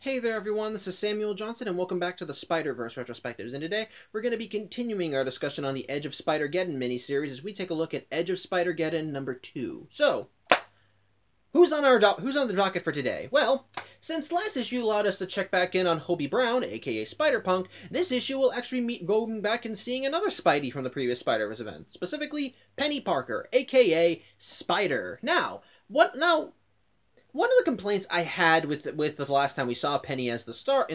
Hey there everyone, this is Samuel Johnson and welcome back to the Spider-Verse Retrospectives, and today we're going to be continuing our discussion on the Edge of Spider-Geddon miniseries as we take a look at Edge of Spider-Geddon number 2. So, who's on the docket for today? Well, since last issue allowed us to check back in on Hobie Brown, aka Spider-Punk, this issue will actually going back and seeing another Spidey from the previous Spider-Verse event, specifically Penny Parker, aka Spider. One of the complaints I had with the last time we saw Penny as the star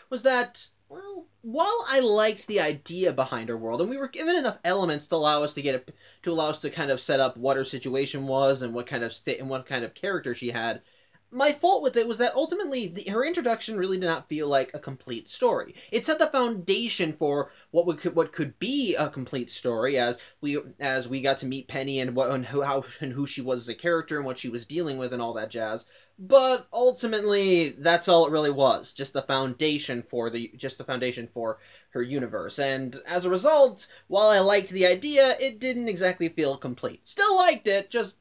was that, well, while I liked the idea behind her world, and we were given enough elements to allow us to kind of set up what her situation was and what kind of character she had, my fault with it was that ultimately her introduction really did not feel like a complete story. It set the foundation for what could be a complete story as we got to meet Penny and who she was as a character and what she was dealing with and all that jazz. But ultimately, that's all it really was, just the foundation for her universe. And as a result, while I liked the idea, it didn't exactly feel complete. Still liked it, just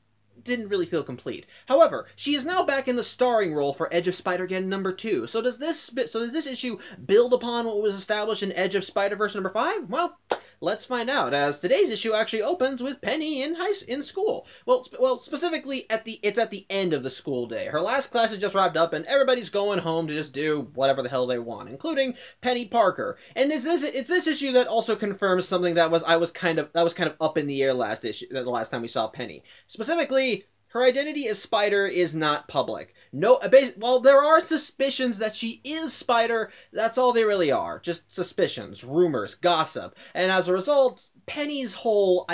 didn't really feel complete. However, she is now back in the starring role for Edge of Spider-Geddon number 2. So does this issue build upon what was established in Edge of Spider-Verse number 5? Well, let's find out, as today's issue actually opens with Penny in school. Well, specifically it's at the end of the school day. Her last class has just wrapped up, and everybody's going home to just do whatever the hell they want, including Penny Parker. And it's this issue that also confirms something that was kind of up in the air the last time we saw Penny. Specifically, her identity as Spider is not public. Well, there are suspicions that she is Spider. That's all they really are. Just suspicions, rumors, gossip. And as a result, Penny's whole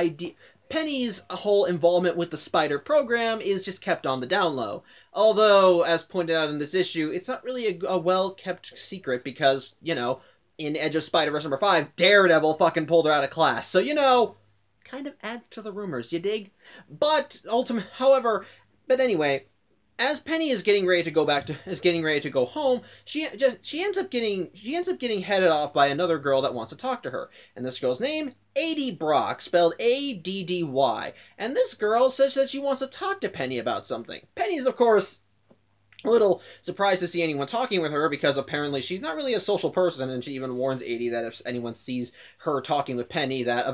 involvement with the Spider program is just kept on the down low. Although, as pointed out in this issue, it's not really a well-kept secret because, in Edge of Spider-Verse number 5, Daredevil fucking pulled her out of class. So, kind of adds to the rumors, you dig? But anyway, as Penny is getting ready to go home, she ends up getting headed off by another girl that wants to talk to her. And this girl's name, Addy Brock, spelled A-D-D-Y. And this girl says that she wants to talk to Penny about something. Penny's, of course, a little surprised to see anyone talking with her because apparently she's not really a social person, and she even warns Addy that if anyone sees her talking with Penny, that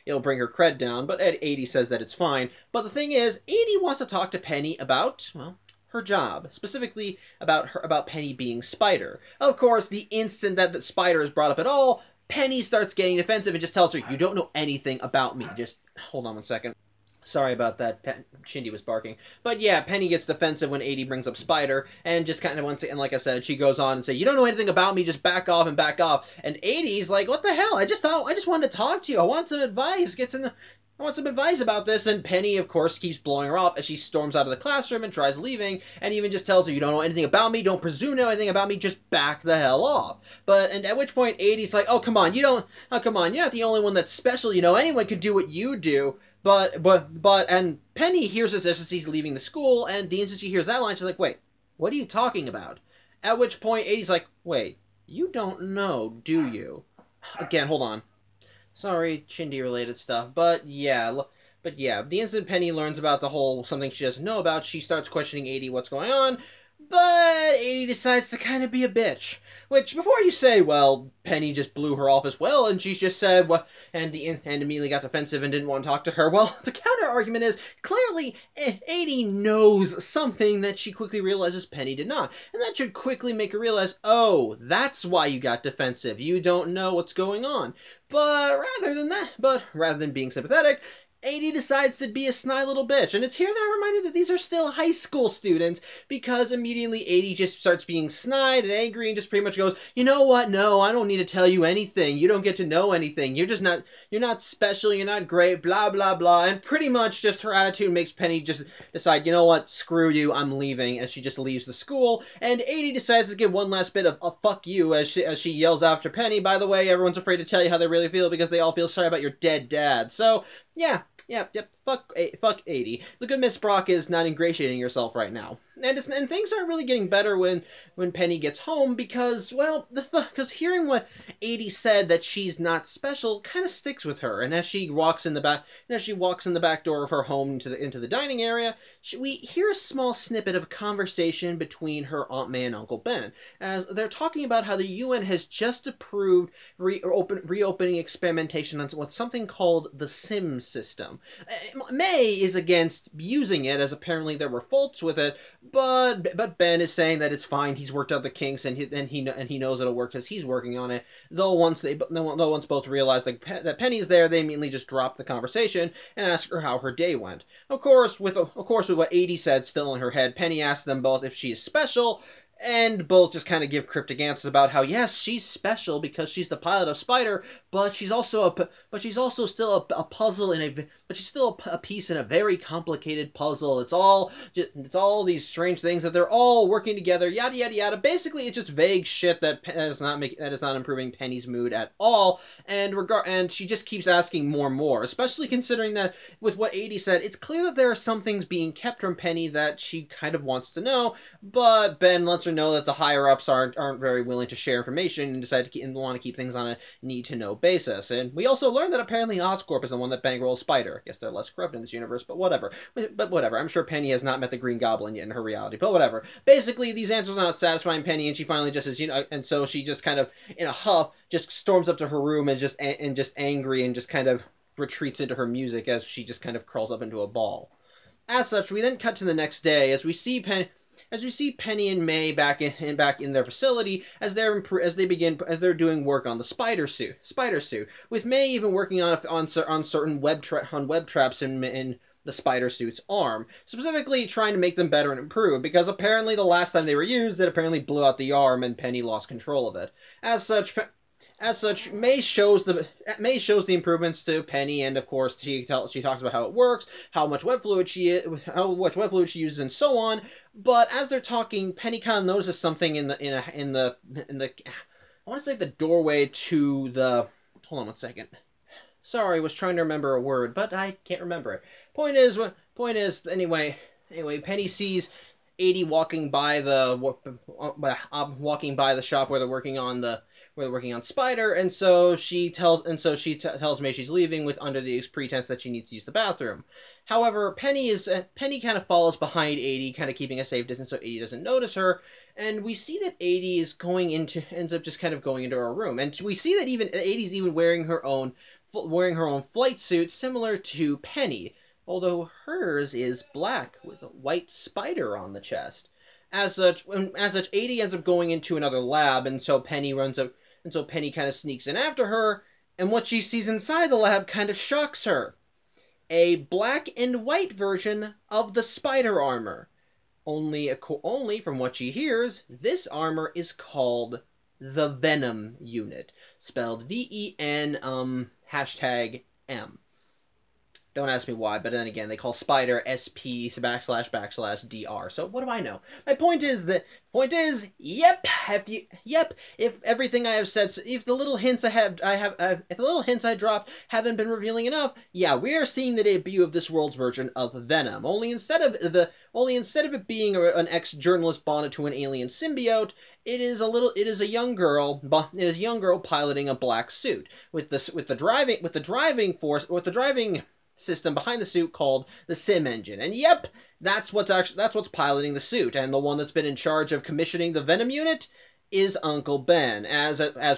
it'll bring her cred down. But Addy says that it's fine. But the thing is, Addy wants to talk to Penny about, well, her job, specifically about Penny being Spider. Of course, the instant that Spider is brought up at all, Penny starts getting defensive and just tells her, "You don't know anything about me." Just hold on one second. Sorry about that, Shindy was barking. But yeah, Penny gets defensive when Addy brings up Spider, and just kind of and like I said, she goes on and say, "You don't know anything about me, just back off and back off." And Addy's like, "What the hell? I just wanted to talk to you. I want some advice. I want some advice about this." And Penny, of course, keeps blowing her off as she storms out of the classroom and tries leaving, and even just tells her, "You don't know anything about me, don't presume to know anything about me, just back the hell off." And at which point Addy's like, "Oh, come on, you're not the only one that's special, anyone can do what you do." And Penny hears this as she's leaving the school, and the instant she hears that line, she's like, "Wait, what are you talking about?" At which point Addy's like, "Wait, you don't know, do you?" Again, hold on. Sorry, Shindy-related stuff, but yeah, the instant Penny learns about the whole something she doesn't know about, she starts questioning Addy what's going on, but Addy decides to kind of be a bitch. Which, before you say, well, Penny just blew her off as well, and she's just said, well, and immediately got defensive and didn't want to talk to her, well, the counter-argument is, clearly, Addy knows something that she quickly realizes Penny did not. And that should quickly make her realize, oh, that's why you got defensive. You don't know what's going on. But rather than being sympathetic, Addy decides to be a snide little bitch, and it's here that I'm reminded that these are still high school students, because immediately Addy just starts being snide and angry and just pretty much goes, "You know what, no, I don't need to tell you anything, you don't get to know anything, you're not special, you're not great, blah blah blah," and pretty much just her attitude makes Penny just decide, "You know what, screw you, I'm leaving," and she just leaves the school, and Addy decides to give one last bit of a fuck you as she yells after Penny, "By the way, everyone's afraid to tell you how they really feel because they all feel sorry about your dead dad." So, yeah, fuck Addy. The good Miss Brock is not ingratiating herself right now. and things aren't really getting better when Penny gets home because, well, because hearing what 80 said that she's not special kind of sticks with her. And as she walks in the back door of her home into the dining area, we hear a small snippet of a conversation between her Aunt May and Uncle Ben, as they're talking about how the UN has just approved reopening experimentation on what's something called the SIM system. May is against using it, as apparently there were faults with it, but Ben is saying that it's fine. He's worked out the kinks, and he knows it'll work because he's working on it. Though once both realize that Penny's there, they immediately just drop the conversation and ask her how her day went. Of course, with what 80 said still in her head, Penny asks them both if she is special. And both just kind of give cryptic answers about how, yes, she's special because she's the pilot of Spider, but she's also still a puzzle but she's still a piece in a very complicated puzzle. It's all these strange things that they're all working together, yada yada yada. Basically, it's just vague shit that is not improving Penny's mood at all. And she just keeps asking more and more, especially considering that with what 80 said, it's clear that there are some things being kept from Penny that she kind of wants to know, but Ben lets her know that the higher-ups aren't very willing to share information and want to keep things on a need-to-know basis. And we also learned that apparently Oscorp is the one that bankrolls Spider. I guess they're less corrupt in this universe, but whatever. I'm sure Penny has not met the Green Goblin yet in her reality, but whatever. Basically, these answers are not satisfying Penny, and she finally just says, and so she just kind of, in a huff, just storms up to her room and just angry and just kind of retreats into her music as she just kind of curls up into a ball. As such, we then cut to the next day as we see Penny and May back in their facility as they're doing work on the spider suit, with May even working on certain web traps in the spider suit's arm, specifically trying to make them better and improve, because apparently the last time they were used, it apparently blew out the arm and Penny lost control of it. As such, May shows the improvements to Penny, and of course she talks about how it works, how much web fluid she uses, and so on. But as they're talking, Penny kind of notices something in the I want to say the doorway to the. Hold on 1 second. Sorry, I was trying to remember a word, but I can't remember it. Point is, anyway, Penny sees 80 walking by the shop where they're working on Spider, and so she tells May she's leaving under the pretense that she needs to use the bathroom. However, Penny kind of follows behind 80, kind of keeping a safe distance so 80 doesn't notice her, and we see that 80 ends up just kind of going into her room, and we see that even 80's even wearing her own flight suit similar to Penny, although hers is black with a white spider on the chest. As such, 80 ends up going into another lab, and so Penny kind of sneaks in after her, and what she sees inside the lab kind of shocks her. A black and white version of the spider armor. Only from what she hears, this armor is called the Venom Unit, spelled VEN #M. Don't ask me why, but then again, they call Spider SP // DR. So what do I know? My point is, yep. If everything I have said, if the little hints if the little hints I dropped haven't been revealing enough, yeah, we are seeing the debut of this world's version of Venom. Only instead of it being an ex-journalist bonded to an alien symbiote, it is a young girl piloting a black suit with the driving system behind the suit called the Sim engine. And yep, that's what's piloting the suit, and the one that's been in charge of commissioning the Venom unit is Uncle Ben.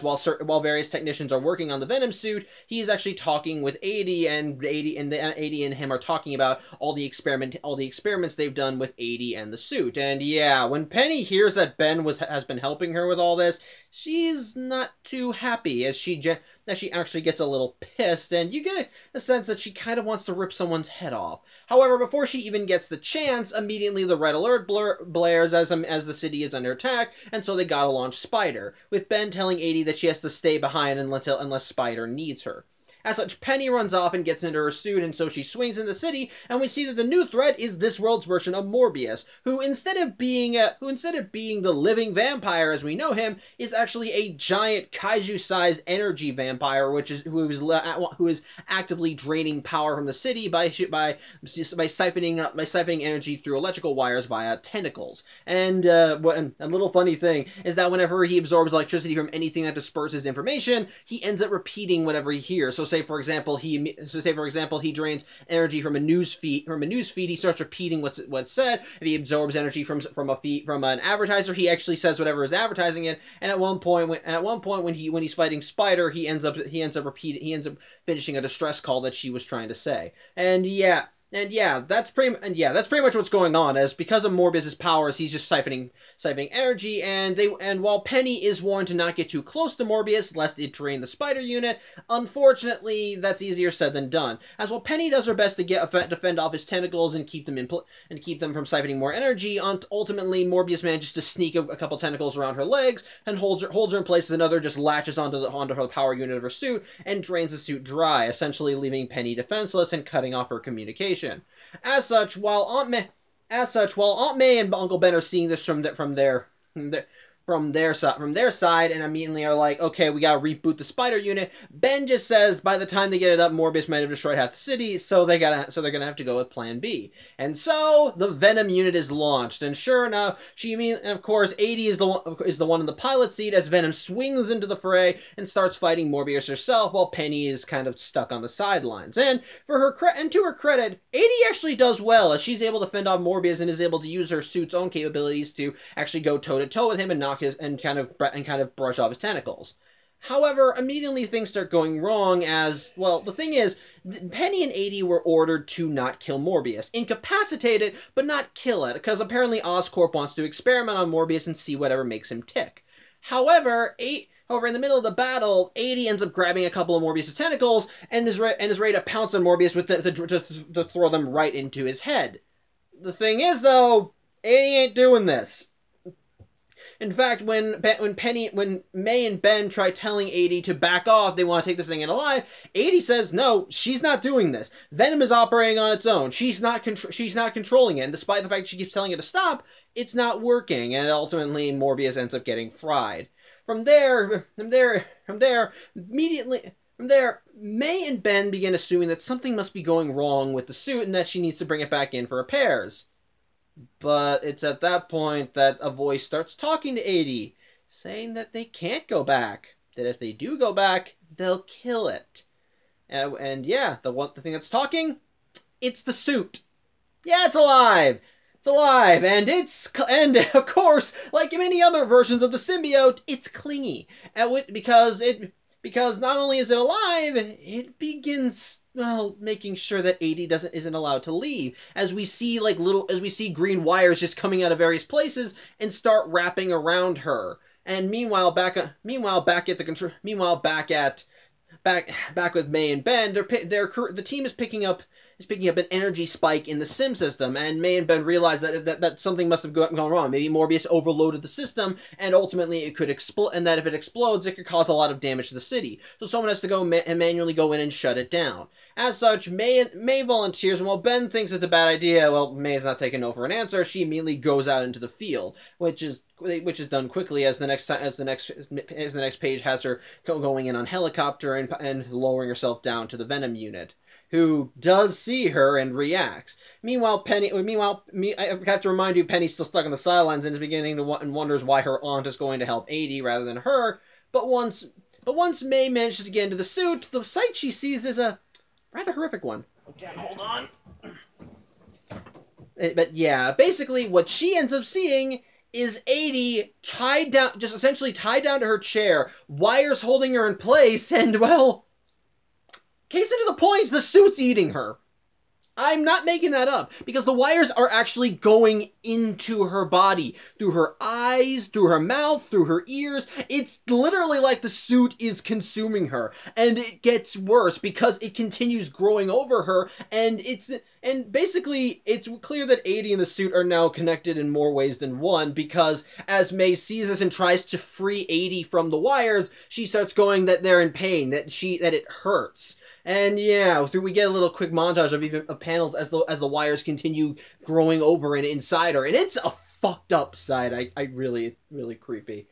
While various technicians are working on the Venom suit, he's actually talking with 80, and 80 and him are talking about all the experiments they've done with 80 and the suit. And yeah, when Penny hears that Ben has been helping her with all this, she's not too happy, as she actually gets a little pissed, and you get a sense that she kind of wants to rip someone's head off. However, before she even gets the chance, immediately the red alert blares as the city is under attack, and so they gotta launch Spider, with Ben telling 80 that she has to stay behind unless Spider needs her. As such, Penny runs off and gets into her suit, and so she swings in the city, and we see that the new threat is this world's version of Morbius, who instead of being the living vampire as we know him, is actually a giant kaiju-sized energy vampire, who is actively draining power from the city by siphoning energy through electrical wires via tentacles. And a little funny thing is that whenever he absorbs electricity from anything that disperses information, he ends up repeating whatever he hears. So say for example he drains energy from a news feed. He starts repeating what's said. If he absorbs energy from an advertiser, he actually says whatever is advertising it. And at one point when he's fighting Spider, he ends up finishing a distress call that she was trying to say. And yeah, that's pretty much what's going on. As because of Morbius's powers, he's just siphoning energy, and while Penny is warned to not get too close to Morbius lest it drain the Spider unit, unfortunately that's easier said than done. As while Penny does her best to fend off his tentacles and keep them from siphoning more energy, ultimately Morbius manages to sneak a couple tentacles around her legs and holds her in place as another just latches onto her power unit of her suit and drains the suit dry, essentially leaving Penny defenseless and cutting off her communication. As such, while Aunt May and Uncle Ben are seeing this from their side, and immediately are like, okay, we gotta reboot the Spider unit, Ben just says by the time they get it up, Morbius might have destroyed half the city, so they're gonna have to go with Plan B. And so the Venom unit is launched, and sure enough, of course, 80 is the one in the pilot seat as Venom swings into the fray and starts fighting Morbius herself, while Penny is kind of stuck on the sidelines. And to her credit, 80 actually does well, as she's able to fend off Morbius and is able to use her suit's own capabilities to actually go toe to toe with him and kind of brush off his tentacles. However, immediately things start going wrong as, well, the thing is, Penny and 80 were ordered to not kill Morbius. Incapacitate it, but not kill it, because apparently Oscorp wants to experiment on Morbius and see whatever makes him tick. However, in the middle of the battle, 80 ends up grabbing a couple of Morbius' tentacles and is ready to pounce on Morbius to throw them right into his head. The thing is, though, 80 ain't doing this. In fact, when May and Ben try telling 80 to back off, they want to take this thing in alive, 80 says no, she's not doing this. Venom is operating on its own. She's not controlling it, and despite the fact she keeps telling it to stop, it's not working, and ultimately Morbius ends up getting fried. From there, May and Ben begin assuming that something must be going wrong with the suit and that she needs to bring it back in for repairs. But it's at that point that a voice starts talking to 80, saying that they can't go back. That if they do go back, they'll kill it. And yeah, the thing that's talking, it's the suit. Yeah, it's alive. It's alive, and of course, like many other versions of the symbiote, it's clingy. Because not only is it alive, it begins, well, making sure that 80 isn't allowed to leave. As we see green wires just coming out of various places and start wrapping around her. And meanwhile, back with May and Ben, the team is picking up an energy spike in the sim system, and May and Ben realize that something must have gone wrong. Maybe Morbius overloaded the system, and ultimately it could explode, and that if it explodes, it could cause a lot of damage to the city. So someone has to go and manually go in and shut it down. As such, May volunteers, and while Ben thinks it's a bad idea, well, May is not taking no for an answer. She immediately goes out into the field, which is done quickly, as the next page has her going in on helicopter and lowering herself down to the Venom unit, who does see her and reacts. Meanwhile, I have to remind you, Penny's still stuck on the sidelines and is beginning to and wonders why her aunt is going to help 80 rather than her. But once May manages to get into the suit, the sight she sees is a rather horrific one. Okay, hold on. But yeah, basically what she ends up seeing is 80 essentially tied down to her chair, wires holding her in place, and, well, case into the point, the suit's eating her. I'm not making that up, because the wires are actually going into her body, through her eyes, through her mouth, through her ears. It's literally like the suit is consuming her, and it gets worse because it continues growing over her, and basically it's clear that 80 and the suit are now connected in more ways than one, because as May sees this and tries to free 80 from the wires, she starts going that they're in pain, that it hurts. And yeah, we get a little quick montage of panels as the wires continue growing over and inside her, and it's a fucked up sight. I really creepy.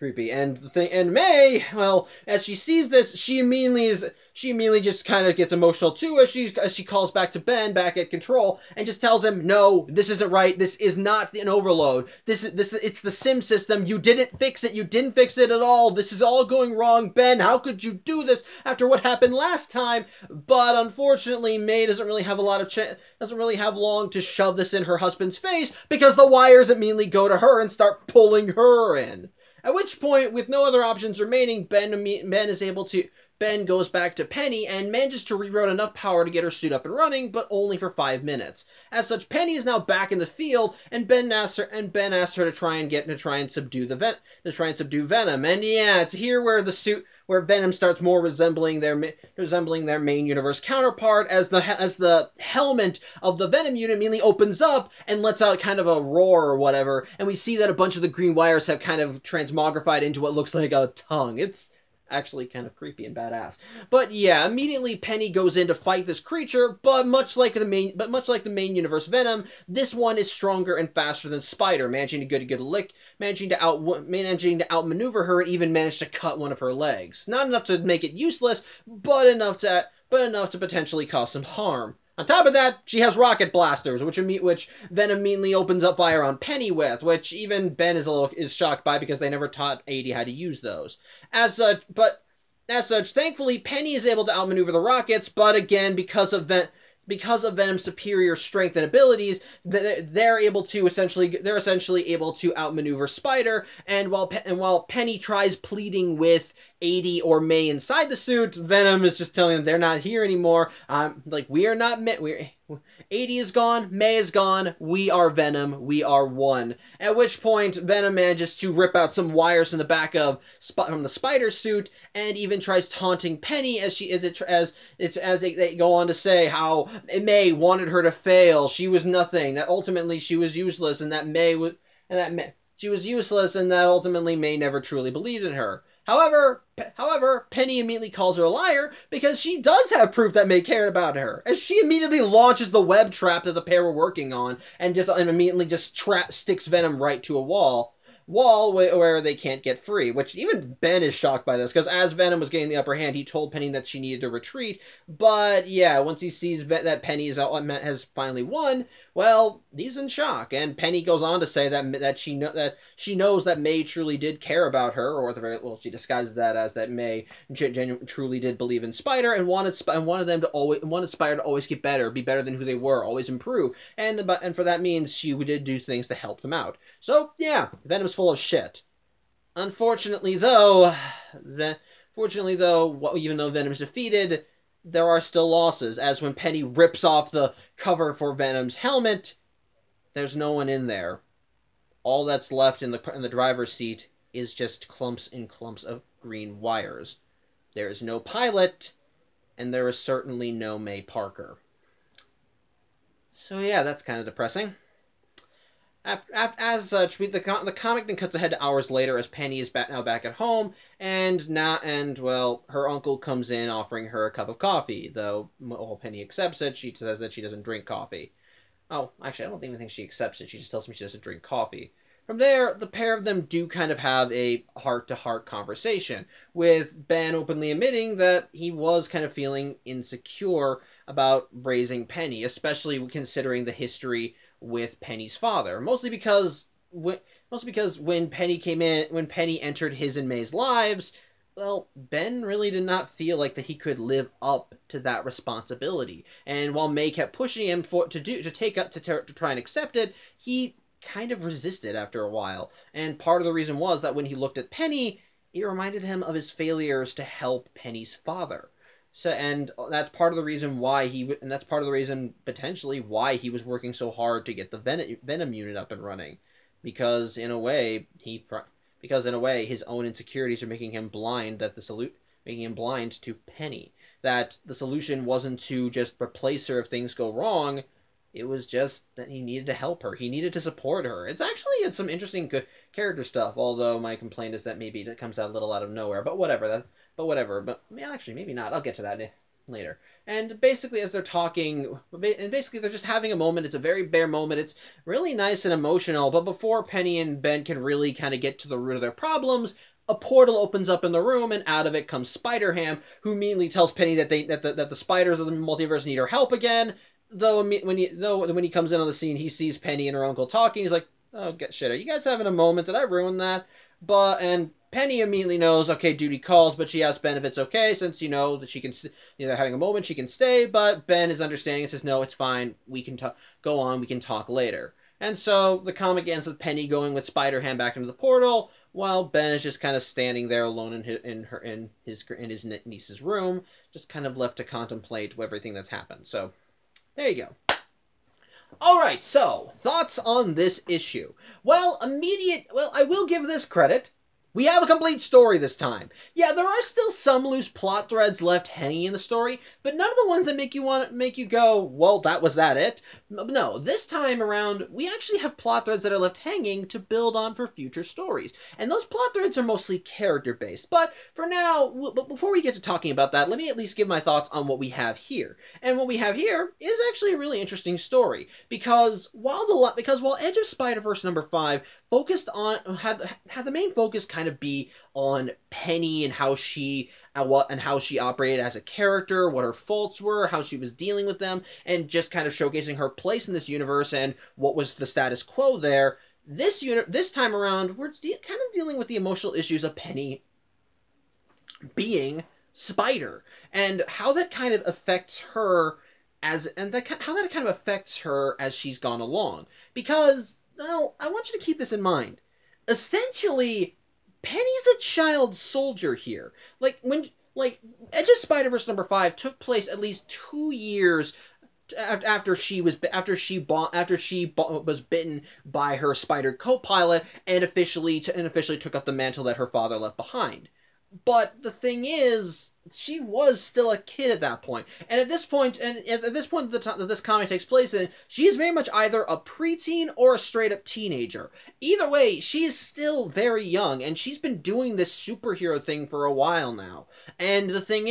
And May, well, as she sees this, she immediately just kind of gets emotional too, as she calls back to Ben back at control and just tells him, no, this isn't right. This is not an overload. It's the sim system. You didn't fix it. You didn't fix it at all. This is all going wrong. Ben, how could you do this after what happened last time? But unfortunately, May doesn't really have long to shove this in her husband's face, because the wires immediately go to her and start pulling her in. At which point, with no other options remaining, Ben goes back to Penny and manages to reroute enough power to get her suit up and running, but only for 5 minutes. As such, Penny is now back in the field, and Ben asks her to try and subdue Venom. And yeah, it's here where Venom starts more resembling their main universe counterpart, as the helmet of the Venom unit immediately opens up and lets out kind of a roar or whatever, and we see that a bunch of the green wires have kind of transmogrified into what looks like a tongue. It's actually kind of creepy and badass. But yeah, immediately Penny goes in to fight this creature, but much like the main universe Venom, this one is stronger and faster than Spider, managing to get a lick, managing to outmaneuver her, and even manage to cut one of her legs. Not enough to make it useless, but enough to potentially cause some harm. On top of that, she has rocket blasters, which Venom immediately opens up fire on Penny with, which even Ben is shocked by, because they never taught 80 how to use those. As such, thankfully, Penny is able to outmaneuver the rockets, but again, because of Venom's superior strength and abilities, they're essentially able to outmaneuver Spider. And while Penny tries pleading with 80 or May inside the suit, Venom is just telling them they're not here anymore. We are not meant. 80 is gone, May is gone, we are Venom, we are one. At which point, Venom manages to rip out some wires from the back from the Spider suit, and even tries taunting Penny as they go on to say how May wanted her to fail, she was nothing, that ultimately she was useless, and that ultimately May never truly believed in her. However, Penny immediately calls her a liar, because she does have proof that May cared about her, as she immediately launches the web trap that the pair were working on, and immediately just sticks Venom right to a wall where they can't get free, which even Ben is shocked by this, because as Venom was getting the upper hand, he told Penny that she needed to retreat, but yeah, once he sees that Penny has finally won, well, he's in shock, and Penny goes on to say that she knows that May truly did care about her, or at the very she disguises that as that May truly did believe in Spider, and wanted Spider to always get better, be better than who they were, always improve, and for that means she did do things to help them out. So yeah, Venom's full of shit. Unfortunately, though, even though Venom's defeated, there are still losses, as when Penny rips off the cover for Venom's helmet, there's no one in there. All that's left in the driver's seat is just clumps and clumps of green wires. There is no pilot, and there is certainly no May Parker. So yeah, that's kind of depressing. As such, the comic then cuts ahead to hours later, as Penny is now back at home, and her uncle comes in offering her a cup of coffee. Though while Penny accepts it, she says that she doesn't drink coffee. Oh, actually, I don't even think she accepts it. She just tells me she doesn't drink coffee. From there, the pair of them do kind of have a heart-to-heart conversation, with Ben openly admitting that he was kind of feeling insecure about raising Penny, especially considering the history with Penny's father. Mostly because when Penny entered his and May's lives, well, Ben really did not feel like that he could live up to that responsibility. And while May kept pushing him to try and accept it, he kind of resisted after a while. And part of the reason was that when he looked at Penny, it reminded him of his failures to help Penny's father. So, and that's part of the reason why and that's part of the reason potentially why he was working so hard to get the Venom unit up and running, because in a way his own insecurities are making him blind to Penny. That the solution wasn't to just replace her if things go wrong. It was just that he needed to help her. He needed to support her. It's some interesting character stuff. Although my complaint is that maybe it comes out a little out of nowhere. But whatever. But actually, maybe not. I'll get to that later. And basically, as they're talking, they're just having a moment. It's a very bare moment. It's really nice and emotional. But before Penny and Ben can really kind of get to the root of their problems, a portal opens up in the room, and out of it comes Spider-Ham, who immediately tells Penny that the spiders of the multiverse need her help again. Though when he comes in on the scene, he sees Penny and her uncle talking. He's like, "Oh, shit, are you guys having a moment? Did I ruin that?" And Penny immediately knows, okay, duty calls, but she asks Ben if it's okay, since that she can, they're having a moment, she can stay. But Ben is understanding and says, "No, it's fine. We can go on. We can talk later." And so the comic ends with Penny going with Spider-Ham back into the portal, while Ben is just kind of standing there alone in his niece's room, just kind of left to contemplate everything that's happened. So there you go. Alright, so, thoughts on this issue. Well, I will give this credit. We have a complete story this time. Yeah, there are still some loose plot threads left hanging in the story, but none of the ones that make you go, well, that was it. No, this time around, we actually have plot threads that are left hanging to build on for future stories. And those plot threads are mostly character-based. But for now, before we get to talking about that, let me at least give my thoughts on what we have here. And what we have here is actually a really interesting story, because while Edge of Spider-Verse #5 focused on had the main focus kind of be on Penny and how she operated as a character, what her faults were, how she was dealing with them, and just kind of showcasing her place in this universe and what was the status quo there. This time around, we're kind of dealing with the emotional issues of Penny being Spider, and how that kind of affects her as she's gone along. Because, well, I want you to keep this in mind. Essentially, Penny's a child soldier here. Edge of Spider-Verse #5 took place at least 2 years after she was bitten by her spider co-pilot and officially took up the mantle that her father left behind. But the thing is, she was still a kid at that point. And at this point that this comic takes place in, she is very much either a preteen or a straight-up teenager. Either way, she is still very young, and she's been doing this superhero thing for a while now. And the thing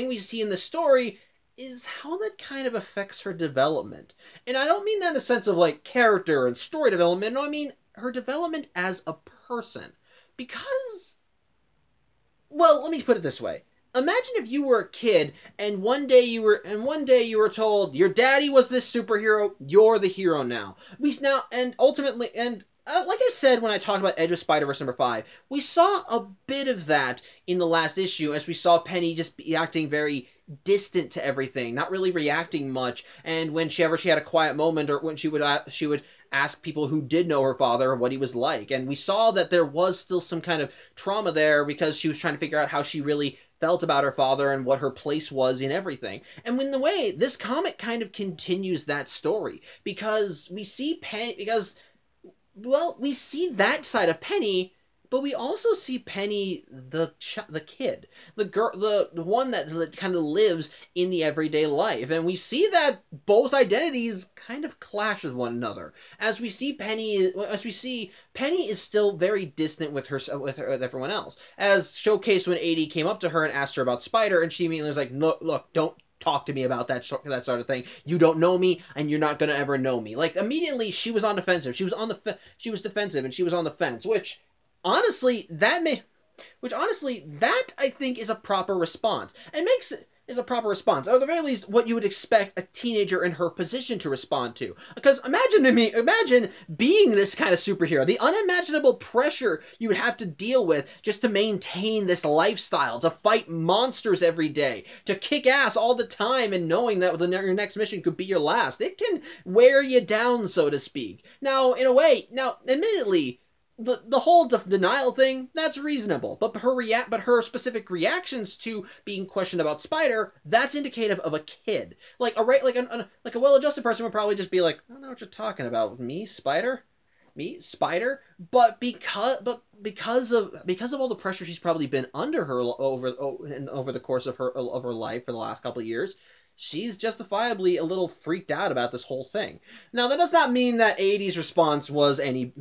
we see in the story is how that kind of affects her development. And I don't mean that in a sense of, character and story development. No, I mean her development as a person. Because, well, let me put it this way. Imagine if you were a kid and one day you were told your daddy was this superhero, you're the hero now. Like I said when I talked about Edge of Spider-Verse #5, we saw a bit of that in the last issue, as we saw Penny just be acting very distant to everything, not really reacting much, and when she had a quiet moment, or when she would ask people who did know her father what he was like, and we saw that there was still some kind of trauma there, because she was trying to figure out how she really felt about her father and what her place was in everything. And in the way, this comic kind of continues that story, because we see we see that side of Penny, but we also see Penny, the kid, the girl, the one that kind of lives in the everyday life, and we see that both identities kind of clash with one another. As we see Penny is still very distant with everyone else, as showcased when AD came up to her and asked her about Spider, and she immediately was like, "No, look, don't talk to me about that sort of thing. You don't know me, and you're not gonna ever know me." Immediately, she was on defensive. She was defensive, and she was on the fence, which honestly, that I think is a proper response. Is a proper response, or at the very least, what you would expect a teenager in her position to respond to. Because imagine being this kind of superhero, the unimaginable pressure you would have to deal with just to maintain this lifestyle, to fight monsters every day, to kick ass all the time, and knowing that your next mission could be your last. It can wear you down, so to speak. Now, admittedly, the whole denial thing, that's reasonable, but her specific reactions to being questioned about Spider, that's indicative of a kid. Like like a well-adjusted person would probably just be like, I don't know what you're talking about. Me, Spider. But because of all the pressure she's probably been under her over the course of her life for the last couple of years, she's justifiably a little freaked out about this whole thing. Now, that does not mean that 80's response was any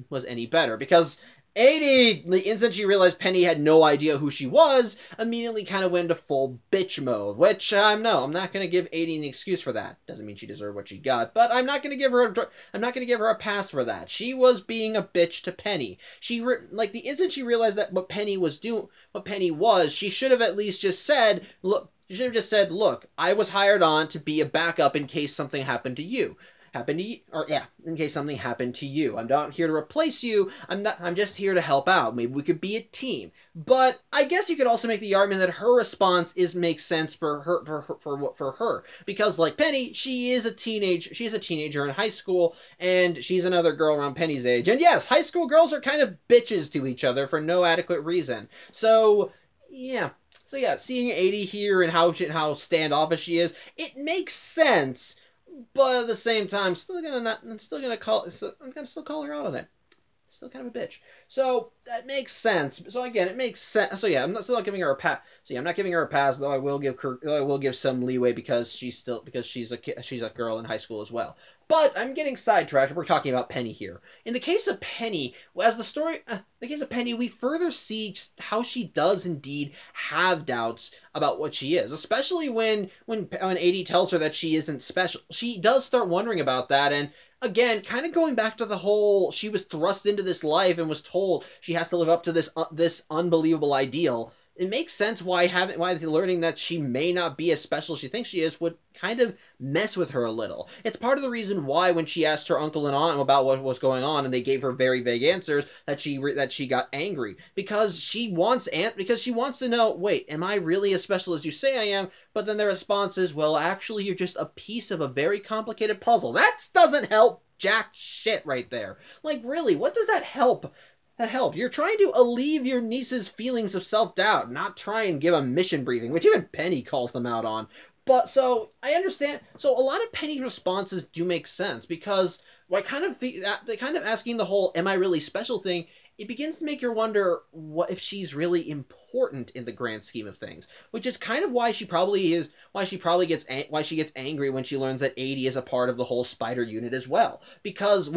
better, because 80, the instant she realized Penny had no idea who she was, immediately kind of went into full bitch mode, which, I'm not going to give 80 an excuse for that. Doesn't mean she deserved what she got, but I'm not going to give her a pass for that. She was being a bitch to Penny. The instant she realized that what Penny was, she should have at least just said, look, you should have just said, look, I was hired on to be a backup in case something happened to you. In case something happened to you. I'm not here to replace you. I'm just here to help out. Maybe we could be a team. But I guess you could also make the argument that her response makes sense for her. Because like Penny, she's a teenager in high school, and she's another girl around Penny's age. And yes, high school girls are kind of bitches to each other for no adequate reason. So, yeah. So yeah, seeing 80 here and how standoffish she is, it makes sense. But at the same time, I'm still gonna call her out on it. Still kind of a bitch. So that makes sense. So again, it makes sense. So yeah, I'm not giving her a pass. So yeah, I'm not giving her a pass, though I will give some leeway because she's a girl in high school as well. But I'm getting sidetracked. We're talking about Penny here. In the case of Penny, we further see just how she does indeed have doubts about what she is, especially when 80 tells her that she isn't special. She does start wondering about that, and again, kind of going back to the whole, she was thrust into this life and was told she has to live up to this unbelievable ideal. It makes sense why learning that she may not be as special as she thinks she is would kind of mess with her a little. It's part of the reason why when she asked her uncle and aunt about what was going on and they gave her very vague answers, that she got angry, because she wants to know, wait, am I really as special as you say I am? But then their response is, well, actually you're just a piece of a very complicated puzzle. That doesn't help jack shit right there. Like, really, what does that help? You're trying to alleviate your niece's feelings of self-doubt, not try and give a mission briefing, which even Penny calls them out on. But, so, I understand. So, a lot of Penny's responses do make sense, because they kind of asking the whole, am I really special thing, it begins to make her wonder what if she's really important in the grand scheme of things, which is kind of why she gets angry when she learns that 80 is a part of the whole Spider unit as well, because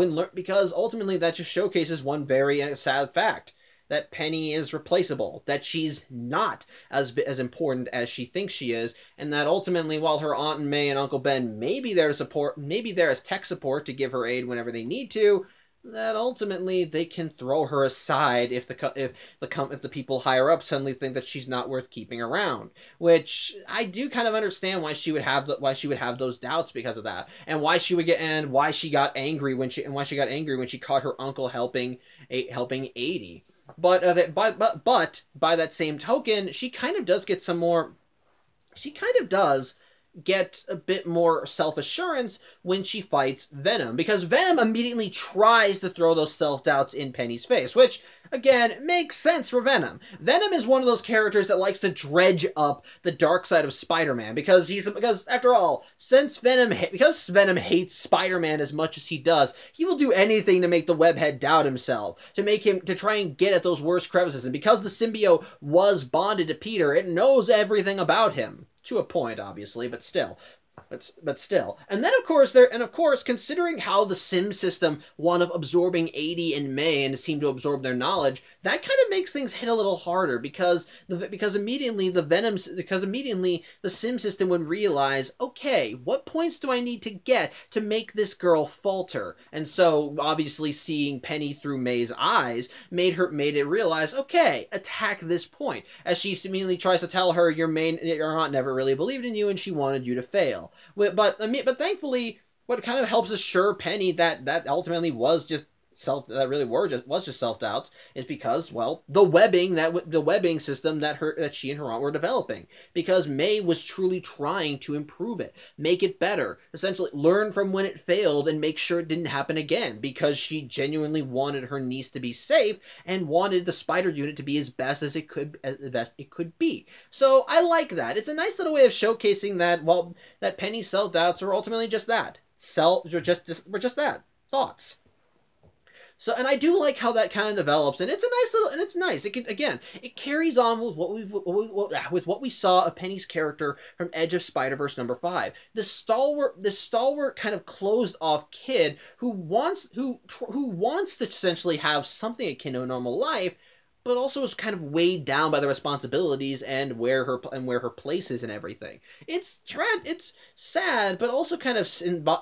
ultimately that just showcases one very sad fact, that Penny is replaceable, that she's not as important as she thinks she is, and that ultimately, while her Aunt May and Uncle Ben may be there as tech support to give her aid whenever they need to, that ultimately they can throw her aside if the people higher up suddenly think that she's not worth keeping around. Which I do kind of understand why she would have those doubts because of that, and why she got angry when she caught her uncle helping 80. But by that same token, she kind of does get a bit more self-assurance when she fights Venom, because Venom immediately tries to throw those self-doubts in Penny's face, which, again, makes sense for Venom. Venom is one of those characters that likes to dredge up the dark side of Spider-Man, because after all, because Venom hates Spider-Man as much as he does, he will do anything to make the webhead doubt himself, to try and get at those worst crevices, and because the symbiote was bonded to Peter, it knows everything about him. To a point, obviously, but still. And then, of course, considering how the sim system wound up absorbing 80 and May and seemed to absorb their knowledge, that kind of makes things hit a little harder, because immediately the sim system would realize, okay, what points do I need to get to make this girl falter? And so, obviously, seeing Penny through May's eyes made it realize, okay, attack this point, as she immediately tries to tell her your aunt never really believed in you and she wanted you to fail. But thankfully, what kind of helps assure Penny that ultimately was just was just self-doubts is because, well, the webbing system that she and her aunt were developing, because May was truly trying to improve it, make it better, essentially learn from when it failed and make sure it didn't happen again, because she genuinely wanted her niece to be safe and wanted the spider unit to be as best it could be. So I like that. It's a nice little way of showcasing that, well, that Penny's self-doubts are ultimately just that. We're just that. Thoughts. So, and I do like how that kind of develops, and it's a nice little, and it's nice. It carries on with what we saw of Penny's character from Edge of Spider-Verse #5. This stalwart kind of closed off kid who wants to essentially have something akin to a normal life, but also is kind of weighed down by the responsibilities and where her place is and everything. It's sad, but also kind of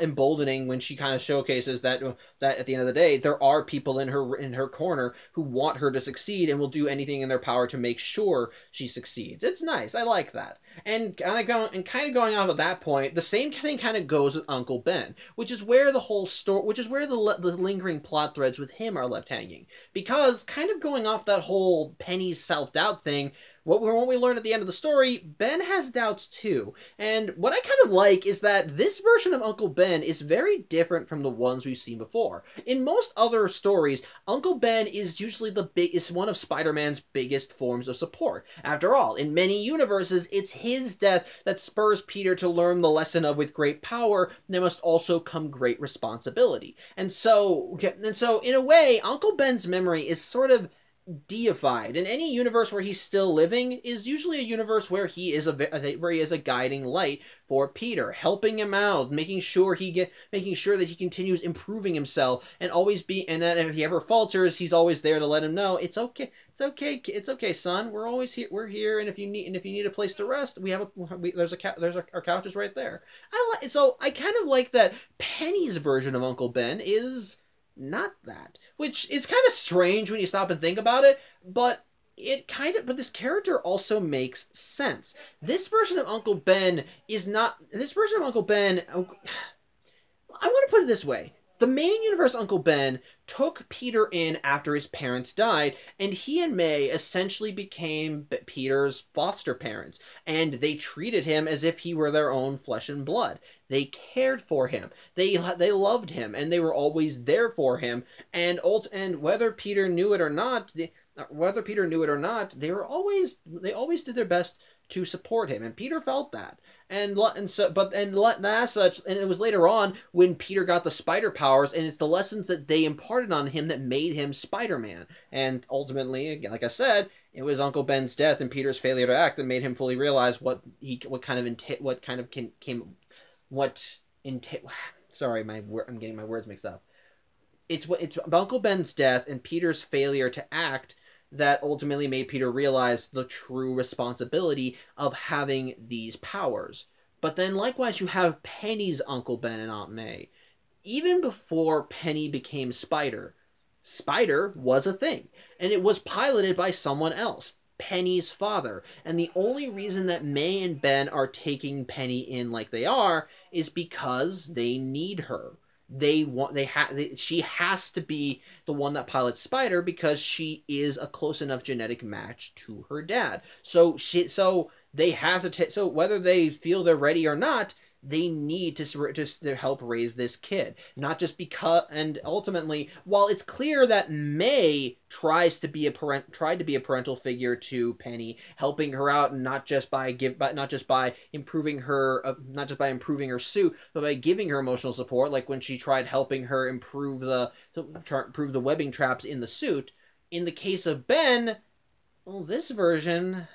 emboldening when she kind of showcases that at the end of the day, there are people in her corner who want her to succeed and will do anything in their power to make sure she succeeds. It's nice. I like that. And kind of going off at that point, the same thing kind of goes with Uncle Ben, which is where the whole story, which is where the lingering plot threads with him are left hanging. Because kind of going off that whole Penny's self-doubt thing, what we learn at the end of the story, Ben has doubts too. And what I kind of like is that this version of Uncle Ben is very different from the ones we've seen before. In most other stories, Uncle Ben is usually one of Spider-Man's biggest forms of support. After all, in many universes, it's his death that spurs Peter to learn the lesson of with great power, there must also come great responsibility. And so in a way, Uncle Ben's memory is sort of deified, and any universe where he's still living is usually a universe where he is a guiding light for Peter, helping him out, making sure that he continues improving himself, and that if he ever falters, he's always there to let him know it's okay, son. We're here, and if you need a place to rest, our couch is right there. So I kind of like that Penny's version of Uncle Ben is not that, which is kind of strange when you stop and think about it, but this character also makes sense. This version of Uncle Ben, I want to put it this way. The main universe Uncle Ben took Peter in after his parents died, and he and May essentially became Peter's foster parents, and they treated him as if he were their own flesh and blood. They cared for him. They loved him, and they were always there for him. And whether Peter knew it or not, they always did their best to support him, and Peter felt that. And as such, and it was later on when Peter got the spider powers, and it's the lessons that they imparted on him that made him Spider-Man. And ultimately, again, like I said, it was Uncle Ben's death and Peter's failure to act that made him fully realize sorry, I'm getting my words mixed up. It's Uncle Ben's death and Peter's failure to act that ultimately made Peter realize the true responsibility of having these powers. But then likewise, you have Penny's Uncle Ben and Aunt May. Even before Penny became Spider was a thing, and it was piloted by someone else, Penny's father. And the only reason that May and Ben are taking Penny in like they are is because they need her. She has to be the one that pilots Spider because she is a close enough genetic match to her dad. So they have to so whether they feel they're ready or not, they need to help raise this kid. Not just because, and ultimately, while it's clear that May tried to be a parental figure to Penny, helping her out, not just by improving her suit, but by giving her emotional support, like when she tried helping her improve the webbing traps in the suit. In the case of Ben, well, this version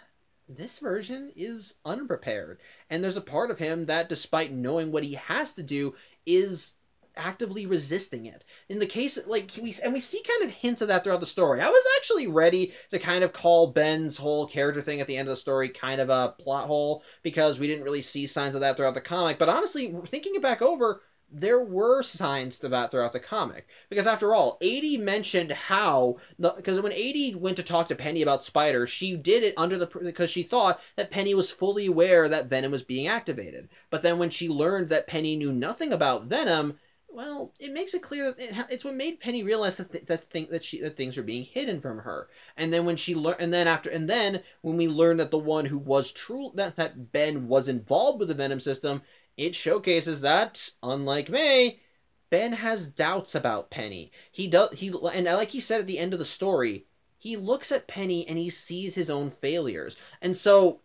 is unprepared. And there's a part of him that, despite knowing what he has to do, is actively resisting it. In the case, we see kind of hints of that throughout the story. I was actually ready to kind of call Ben's whole character thing at the end of the story kind of a plot hole, because we didn't really see signs of that throughout the comic. But honestly, thinking it back over, there were signs of that throughout the comic. Because after all, Adie mentioned because when Adie went to talk to Penny about Spider, she did it because she thought that Penny was fully aware that Venom was being activated. But then when she learned that Penny knew nothing about Venom, Well, it makes it clear that it's what made Penny realize that things are being hidden from her. And then when she learned, and then when we learned that the one who was true that Ben was involved with the Venom system, it showcases that, unlike May, Ben has doubts about Penny. And like he said at the end of the story, he looks at Penny and he sees his own failures. And so,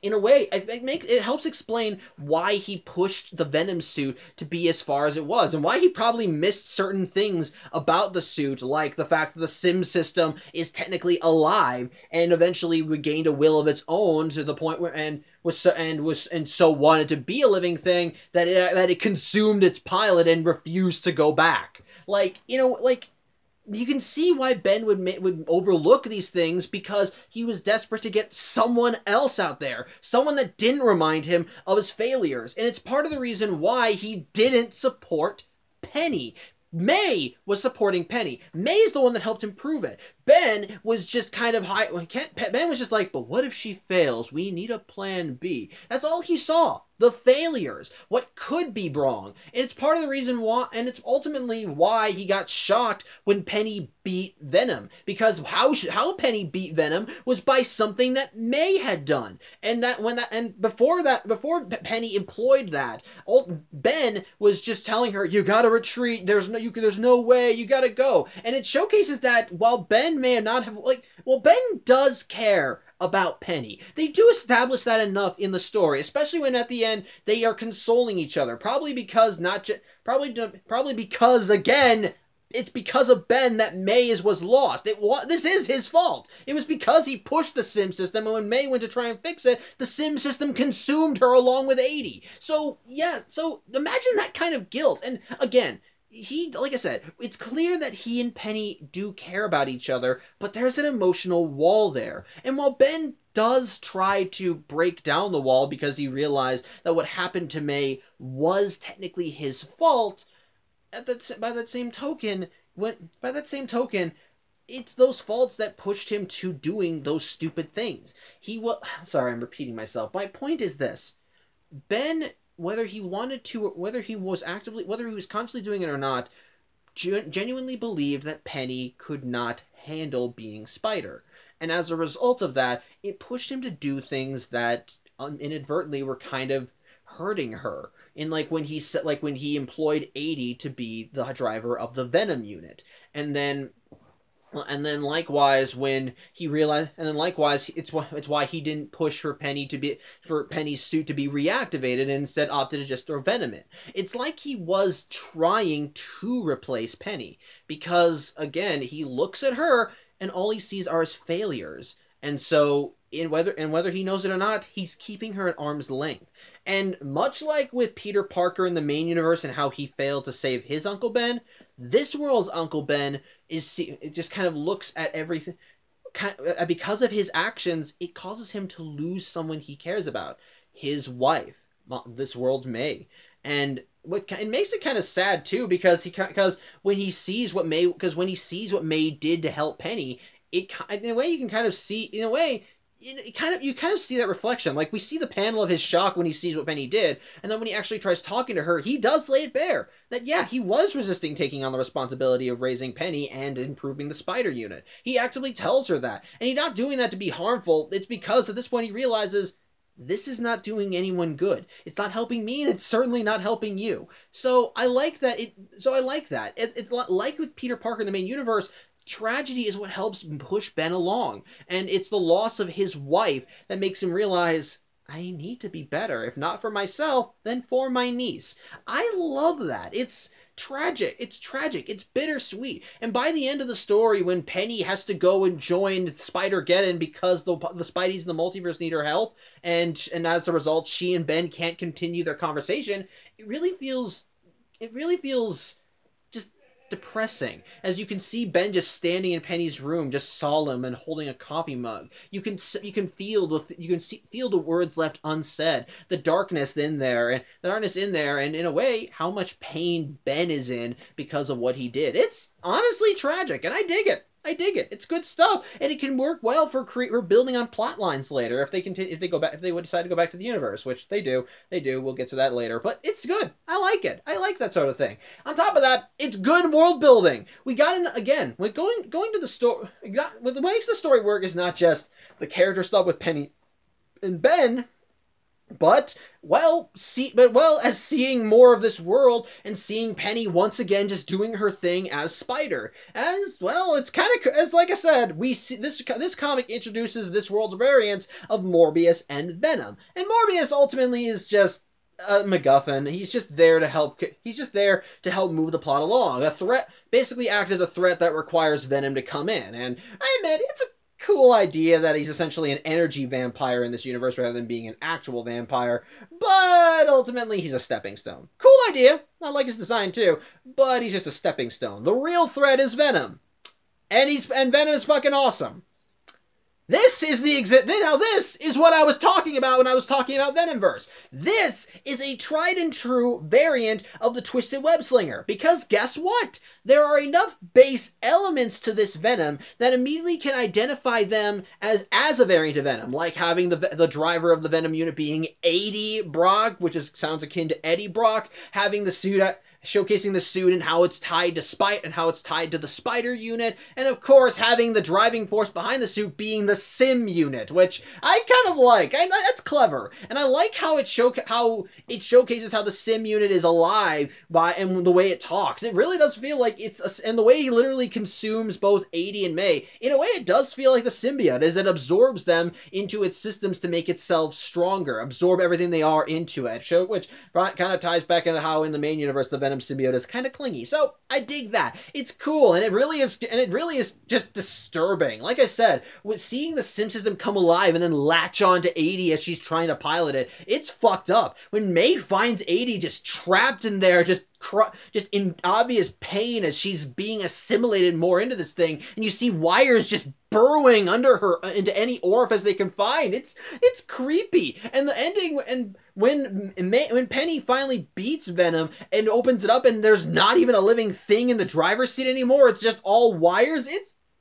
in a way, it helps explain why he pushed the Venom suit to be as far as it was, and why he probably missed certain things about the suit, like the fact that the sim system is technically alive and eventually regained a will of its own to the point where and so wanted to be a living thing that it consumed its pilot and refused to go back. Like, you can see why Ben would overlook these things, because he was desperate to get someone else out there. Someone that didn't remind him of his failures. And it's part of the reason why he didn't support Penny. May was supporting Penny. May's the one that helped improve it. Ben was just kind of Ben was just like, but what if she fails? We need a plan B. That's all he saw. The failures. What could be wrong. And it's part of the reason why, and it's ultimately why he got shocked when Penny beat Venom. Because how Penny beat Venom was by something that May had done. And before Penny employed that, Ben was just telling her, you gotta retreat, there's no way, you gotta go. And it showcases that while Ben may not have, Ben does care about Penny. They do establish that enough in the story, especially when at the end they are consoling each other. Probably because again, it's because of Ben that May was lost. This is his fault. It was because he pushed the sim system, and when May went to try and fix it, the sim system consumed her along with 80. So yeah, so imagine that kind of guilt. And again, like I said, it's clear that he and Penny do care about each other, but there's an emotional wall there. And while Ben does try to break down the wall because he realized that what happened to May was technically his fault, by that same token, it's those faults that pushed him to doing those stupid things. Sorry, I'm repeating myself. My point is this. Ben, whether he was consciously doing it or not, genuinely believed that Penny could not handle being Spider. And as a result of that, it pushed him to do things that inadvertently were kind of hurting her. When he employed 80 to be the driver of the Venom unit. And then likewise, it's why he didn't push for Penny's suit to be reactivated and instead opted to just throw Venom in. It's like he was trying to replace Penny, because again, he looks at her and all he sees are his failures. And so, whether he knows it or not, he's keeping her at arm's length. And much like with Peter Parker in the main universe and how he failed to save his Uncle Ben, this world's Uncle Ben it just kind of looks at everything. Because of his actions, it causes him to lose someone he cares about, his wife, this world's May. And it makes it kind of sad too, because when he sees what May did to help Penny, in a way you can kind of see, you kind of see that reflection. Like, we see the panel of his shock when he sees what Penny did, and then when he actually tries talking to her, he does lay it bare that, yeah, he was resisting taking on the responsibility of raising Penny and improving the Spider unit. He actively tells her that, and he's not doing that to be harmful. It's because at this point he realizes, this is not doing anyone good. It's not helping me, and it's certainly not helping you. So I like that. It's like with Peter Parker in the main universe. Tragedy is what helps push Ben along, and it's the loss of his wife that makes him realize, I need to be better, if not for myself, then for my niece. I love that. It's tragic. It's bittersweet. And by the end of the story, when Penny has to go and join Spider-Geddon because the Spideys in the multiverse need her help, and as a result, she and Ben can't continue their conversation, it really feels just depressing, as you can see Ben just standing in Penny's room, just solemn and holding a coffee mug. You can feel the words left unsaid, the darkness in there, and in a way, how much pain Ben is in because of what he did. It's honestly tragic, and I dig it. I dig it. It's good stuff, and it can work well for building on plot lines later if they continue, if they would decide to go back to the universe, which they do. They do. We'll get to that later, but it's good. I like it. I like that sort of thing. On top of that, it's good world building. We got in again with going to the story. What makes the story work is not just the character stuff with Penny and Ben, but as seeing more of this world and seeing Penny once again just doing her thing as Spider. As well, it's kind of, as like I said, we see this comic introduces this world's variants of Morbius and Venom, and Morbius ultimately is just a MacGuffin. He's just there to help. He's just there to help move the plot along. A threat, basically act as a threat that requires Venom to come in. And I admit it's a cool idea that he's essentially an energy vampire in this universe rather than being an actual vampire, but ultimately he's a stepping stone. Cool idea. I like his design too, but he's just a stepping stone. The real threat is Venom, and Venom is fucking awesome. This is now this is what I was talking about when I was talking about Venomverse. This is a tried and true variant of the Twisted Web Slinger, because guess what? There are enough base elements to this Venom that immediately can identify them as a variant of Venom, like having the driver of the Venom unit being 80 Brock, which sounds akin to Eddie Brock, having the suit showcasing the suit and how it's tied to the Spider unit, and of course having the driving force behind the suit being the Sim unit, which I kind of like. That's clever, and I like how it showcases how the Sim unit is alive and the way it talks. It really does feel like and the way he literally consumes both 80 and May. In a way, it does feel like the symbiote, as it absorbs them into its systems to make itself stronger, absorb everything they are into it. Which kind of ties back into how in the main universe the Venom symbiote is kind of clingy. So I dig that. It's cool, and it really is just disturbing. Like I said, with seeing the Sim system come alive and then latch on to 80 as she's trying to pilot it, it's fucked up. When May finds 80 just trapped in there, just in obvious pain as she's being assimilated more into this thing, and you see wires just burrowing under her into any orifice they can find. It's creepy. And the ending, and when Penny finally beats Venom and opens it up and there's not even a living thing in the driver's seat anymore, it's just all wires.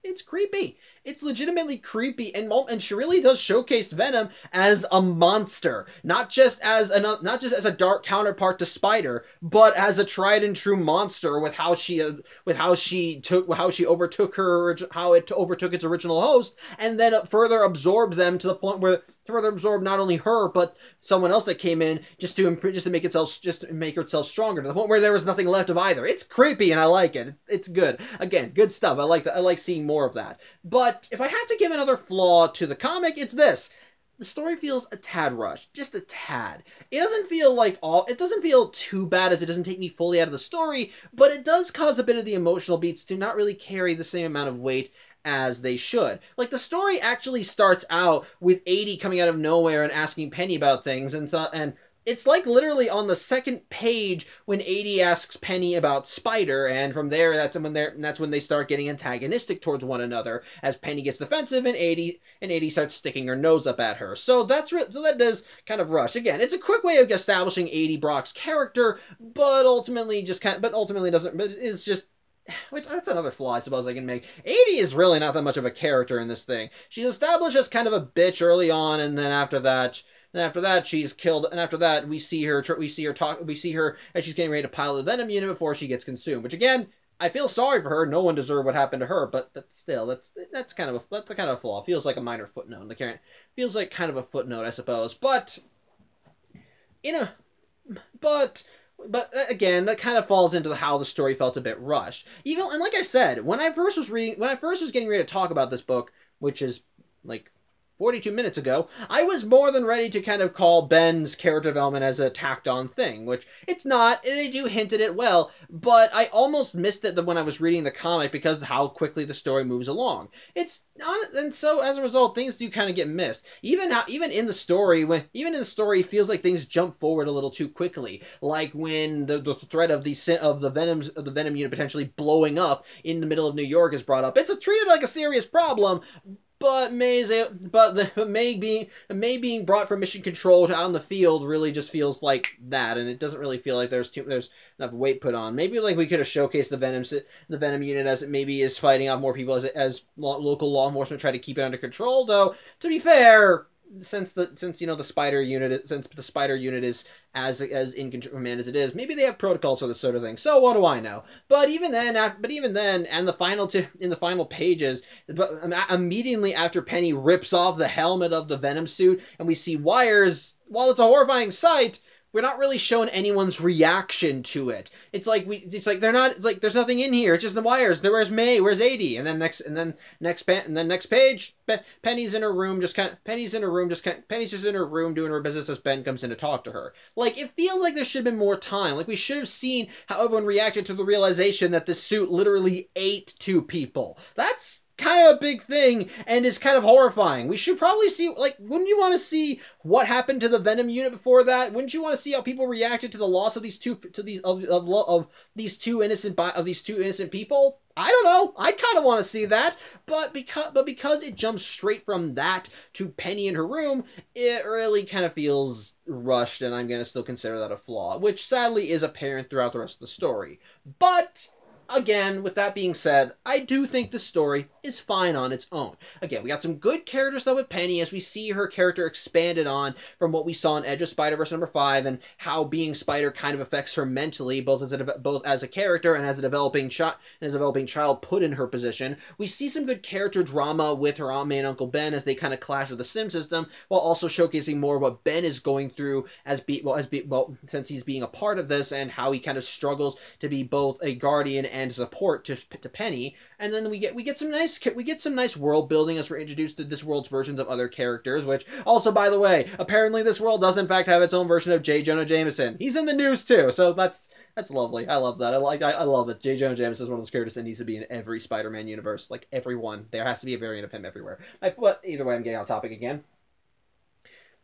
It's creepy. It's legitimately creepy, and she really does showcase Venom as a monster, not just as a dark counterpart to Spider, but as a tried and true monster with how it overtook its original host, and then further absorbed them to the point where further absorbed not only her but someone else that came in just to make itself stronger, to the point where there was nothing left of either. It's creepy, and I like it. It's good. Again, good stuff. I like that. I like seeing more of that. But if I have to give another flaw to the comic, it's this. The story feels a tad rushed, just a tad. It doesn't feel too bad, as it doesn't take me fully out of the story, but it does cause a bit of the emotional beats to not really carry the same amount of weight as they should. Like, the story actually starts out with 80 coming out of nowhere and asking Penny about things, and it's like literally on the second page when 80 asks Penny about Spider, and from there that's when they start getting antagonistic towards one another, as Penny gets defensive and 80 starts sticking her nose up at her. So that does kind of rush. Again, it's a quick way of establishing 80 Brock's character, but ultimately doesn't. But it's just. Which, that's another flaw I suppose I can make. 80 is really not that much of a character in this thing. She's established as kind of a bitch early on, and then after that she's killed, and after that we see her as she's getting ready to pilot the Venom unit before she gets consumed. Which, again, I feel sorry for her. No one deserved what happened to her, but that's kind of a flaw. It feels like a minor footnote. Feels like kind of a footnote, I suppose. But again, that kind of falls into how the story felt a bit rushed. And like I said, when I first was getting ready to talk about this book, which is like 42 minutes ago, I was more than ready to kind of call Ben's character development as a tacked-on thing, which it's not. They do hint at it well, but I almost missed it when I was reading the comic because of how quickly the story moves along. And so as a result, things do kind of get missed. Even in the story, it feels like things jump forward a little too quickly, like when the threat of the Venom unit potentially blowing up in the middle of New York is brought up. It's treated like a serious problem, But May being brought from mission control to out in the field really just feels like that, and it doesn't really feel like there's enough weight put on. Maybe like we could have showcased the Venom unit as it maybe is fighting off more people as local law enforcement try to keep it under control. Though to be fair, since the Spider unit is as in command as it is, maybe they have protocols for this sort of thing. So what do I know? But even then, and in the final pages, but immediately after Penny rips off the helmet of the Venom suit, and we see wires. While it's a horrifying sight, we're not really shown anyone's reaction to it. It's like there's nothing in here. It's just the wires. Where's May? Where's 80? And then next page, Penny's in her room, Penny's just in her room doing her business as Ben comes in to talk to her. Like, it feels like there should have been more time. Like, we should have seen how everyone reacted to the realization that this suit literally ate 2 people. That's kind of a big thing and is kind of horrifying. We should probably see, like, wouldn't you want to see what happened to the Venom unit before that? Wouldn't you want to see how people reacted to the loss of these two innocent people? I don't know. I kind of want to see that, but because it jumps straight from that to Penny in her room, it really kind of feels rushed, and I'm going to still consider that a flaw, which sadly is apparent throughout the rest of the story. But again, with that being said, I do think the story is fine on its own. Again, we got some good characters though with Penny as we see her character expanded on from what we saw in Edge of Spider-Verse #5 and how being Spider kind of affects her mentally, both as a character and as a developing child put in her position. We see some good character drama with her Aunt May and Uncle Ben as they kind of clash with the sim system, while also showcasing more what Ben is going through since he's being a part of this, and how he kind of struggles to be both a guardian and support to Penny. And then we get some nice world building as we're introduced to this world's versions of other characters, which also, by the way, apparently this world does in fact have its own version of J. Jonah Jameson. He's in the news too, so that's lovely. I love that. I love it. J. Jonah Jameson is one of those characters that needs to be in every Spider-Man universe, like every one. There has to be a variant of him everywhere. But either way, I'm getting off topic again.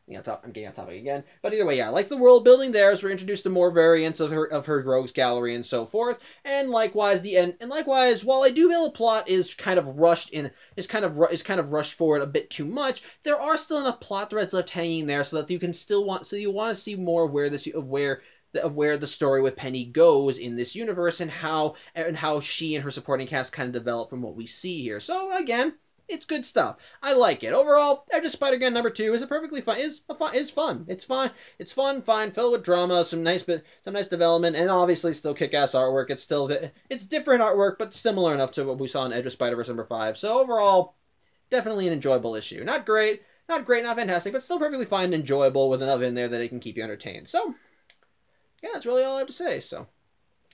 I'm getting off topic again. But either way, yeah, I like the world building there as we're introduced to more variants of her rogues gallery and so forth. And likewise, while I do feel the plot is kind of rushed rushed forward a bit too much, there are still enough plot threads left hanging there so that you want to see more of where the story with Penny goes in this universe, and how she and her supporting cast kind of develop from what we see here. So again, it's good stuff. I like it. Overall, Edge of Spider-Geddon #2 is fun. It's fun, filled with drama, some nice development, and obviously still kick-ass artwork. It's different artwork, but similar enough to what we saw in Edge of Spider-Verse #5. So overall, definitely an enjoyable issue. Not great, not fantastic, but still perfectly fine and enjoyable with enough in there that it can keep you entertained. So yeah, that's really all I have to say. So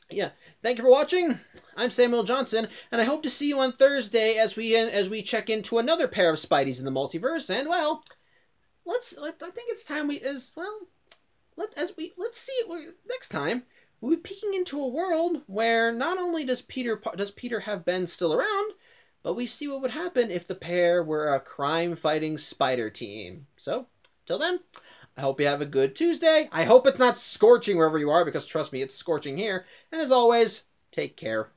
yeah, thank you for watching. I'm Samuel Johnson, and I hope to see you on Thursday as we check into another pair of Spideys in the multiverse. And well, I think it's time let's see next time. We'll be peeking into a world where not only does Peter have Ben still around, but we see what would happen if the pair were a crime-fighting spider team. So, till then, I hope you have a good Tuesday. I hope it's not scorching wherever you are, because trust me, it's scorching here. And as always, take care.